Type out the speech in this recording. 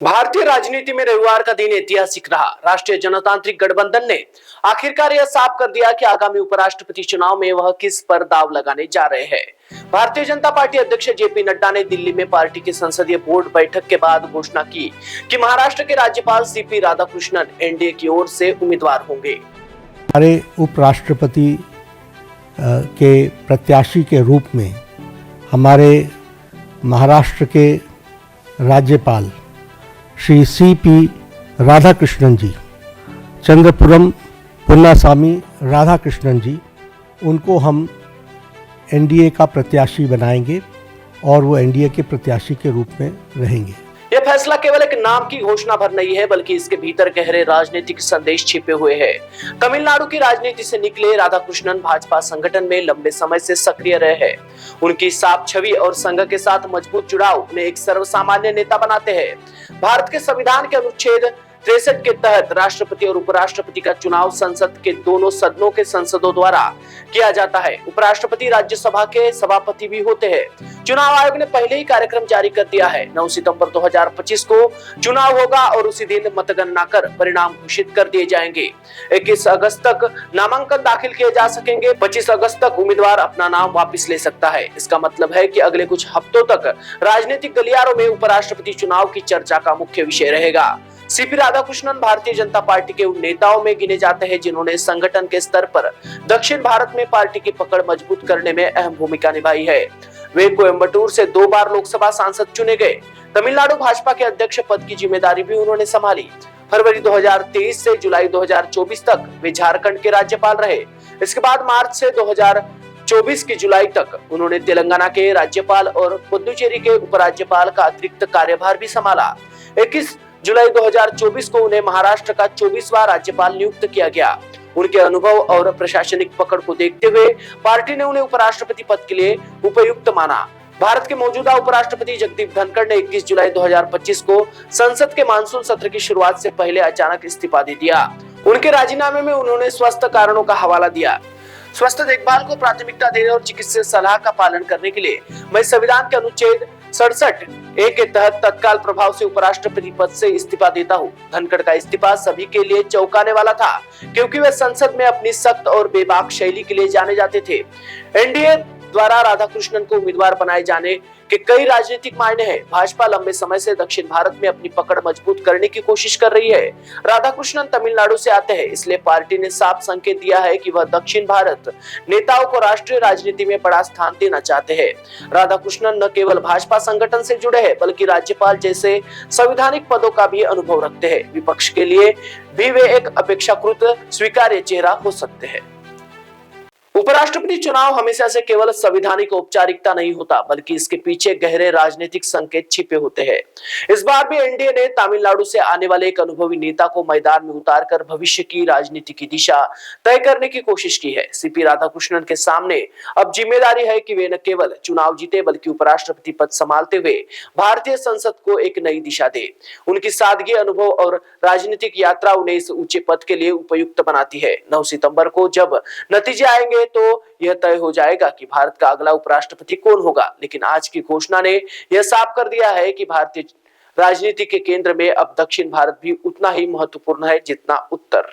भारतीय राजनीति में रविवार का दिन ऐतिहासिक रहा। राष्ट्रीय जनतांत्रिक गठबंधन ने आखिरकार यह साफ कर दिया कि आगामी उपराष्ट्रपति चुनाव में वह किस पर दाव लगाने जा रहे हैं। भारतीय जनता पार्टी अध्यक्ष जेपी नड्डा ने दिल्ली में पार्टी की संसदीय बोर्ड बैठक के बाद घोषणा की कि महाराष्ट्र के राज्यपाल सीपी राधाकृष्णन एनडीए की ओर से उम्मीदवार होंगे। हमारे उपराष्ट्रपति के प्रत्याशी के रूप में हमारे महाराष्ट्र के राज्यपाल श्री सीपी राधाकृष्णन जी, चंद्रपुरम पुन्नासामी राधाकृष्णन जी, उनको हम एनडीए का प्रत्याशी बनाएंगे और वो एनडीए के प्रत्याशी के रूप में रहेंगे। यह फैसला केवल एक नाम की घोषणा भर नहीं है, बल्कि इसके भीतर गहरे राजनीतिक संदेश छिपे हुए हैं। तमिलनाडु की राजनीति से निकले राधाकृष्णन भाजपा संगठन में लंबे समय से सक्रिय रहे हैं। उनकी साफ छवि और संघ के साथ मजबूत जुड़ाव उन्हें एक सर्वसामान्य नेता बनाते हैं। भारत के संविधान के अनुच्छेद 63 के तहत राष्ट्रपति और उपराष्ट्रपति का चुनाव संसद के दोनों सदनों के सांसदों द्वारा किया जाता है। उपराष्ट्रपति राज्यसभा के सभापति भी होते हैं। चुनाव आयोग ने पहले ही कार्यक्रम जारी कर दिया है। 9 सितंबर 2025 को चुनाव होगा और उसी दिन मतगणना कर परिणाम घोषित कर दिए जाएंगे। 21 अगस्त तक नामांकन दाखिल किए जा सकेंगे। 25 अगस्त तक उम्मीदवार अपना नाम वापस ले सकता है। इसका मतलब है कि अगले कुछ हफ्तों तक राजनीतिक गलियारों में उपराष्ट्रपति चुनाव की चर्चा का मुख्य विषय रहेगा। सीपी राधाकृष्णन भारतीय जनता पार्टी के उन नेताओं में गिने जाते हैं जिन्होंने संगठन के स्तर पर दक्षिण भारत में पार्टी की पकड़ मजबूत करने में अहम भूमिका निभाई है। वे कोयम्बटूर से 2 बार लोकसभा सांसद चुने गए। तमिलनाडु भाजपा के अध्यक्ष पद की जिम्मेदारी भी उन्होंने संभाली। फरवरी 2023 से जुलाई 2024 तक वे झारखंड के राज्यपाल रहे। इसके बाद मार्च से 2024 की जुलाई तक उन्होंने तेलंगाना के राज्यपाल और पुदुचेरी के उपराज्यपाल का अतिरिक्त कार्यभार भी संभाला। 21 जुलाई 2024 को उन्हें महाराष्ट्र का 24वां राज्यपाल नियुक्त किया गया। उनके अनुभव और प्रशासनिक पकड़ को देखते हुए पार्टी ने उन्हें उपराष्ट्रपति पद के लिए उपयुक्त माना। भारत के मौजूदा उपराष्ट्रपति जगदीप धनखड़ ने 21 जुलाई 2025 को संसद के मानसून सत्र की शुरुआत से पहले अचानक इस्तीफा दे दिया। उनके राजीनामे में उन्होंने स्वास्थ्य कारणों का हवाला दिया। स्वास्थ्य देखभाल को प्राथमिकता देने और चिकित्सीय सलाह का पालन करने के लिए मैं संविधान के अनुच्छेद 67A के तहत तत्काल प्रभाव से उपराष्ट्रपति पद से इस्तीफा देता हूं। धनखड़ का इस्तीफा सभी के लिए चौंकाने वाला था, क्योंकि वे संसद में अपनी सख्त और बेबाक शैली के लिए जाने जाते थे। एनडीए द्वारा राधाकृष्णन को उम्मीदवार बनाए जाने के कई राजनीतिक मायने हैं। भाजपा लंबे समय से दक्षिण भारत में अपनी पकड़ मजबूत करने की कोशिश कर रही है। राधाकृष्णन तमिलनाडु से आते हैं, इसलिए पार्टी ने साफ संकेत दिया है कि वह दक्षिण भारत नेताओं को राष्ट्रीय राजनीति में बड़ा स्थान देना चाहते हैं। राधाकृष्णन न केवल भाजपा संगठन से जुड़े हैं, बल्कि राज्यपाल जैसे संवैधानिक पदों का भी अनुभव रखते हैं। विपक्ष के लिए भी वे एक अपेक्षाकृत स्वीकार्य चेहरा हो सकते हैं। उपराष्ट्रपति चुनाव हमेशा से केवल संवैधानिक औपचारिकता नहीं होता, बल्कि इसके पीछे गहरे राजनीतिक संकेत छिपे होते हैं। इस बार भी एनडीए ने तमिलनाडु से आने वाले एक अनुभवी नेता को मैदान में उतारकर भविष्य की राजनीति की दिशा तय करने की कोशिश की है। सीपी राधाकृष्णन के सामने अब जिम्मेदारी है कि वे न केवल चुनाव जीते, बल्कि उपराष्ट्रपति पद संभालते हुए भारतीय संसद को एक नई दिशा दे। उनकी सादगी, अनुभव और राजनीतिक यात्रा उन्हें इस ऊंचे पद के लिए उपयुक्त बनाती है। 9 सितंबर को जब नतीजे आएंगे तो यह तय हो जाएगा कि भारत का अगला उपराष्ट्रपति कौन होगा। लेकिन आज की घोषणा ने यह साफ कर दिया है कि भारतीय राजनीति के केंद्र में अब दक्षिण भारत भी उतना ही महत्वपूर्ण है जितना उत्तर।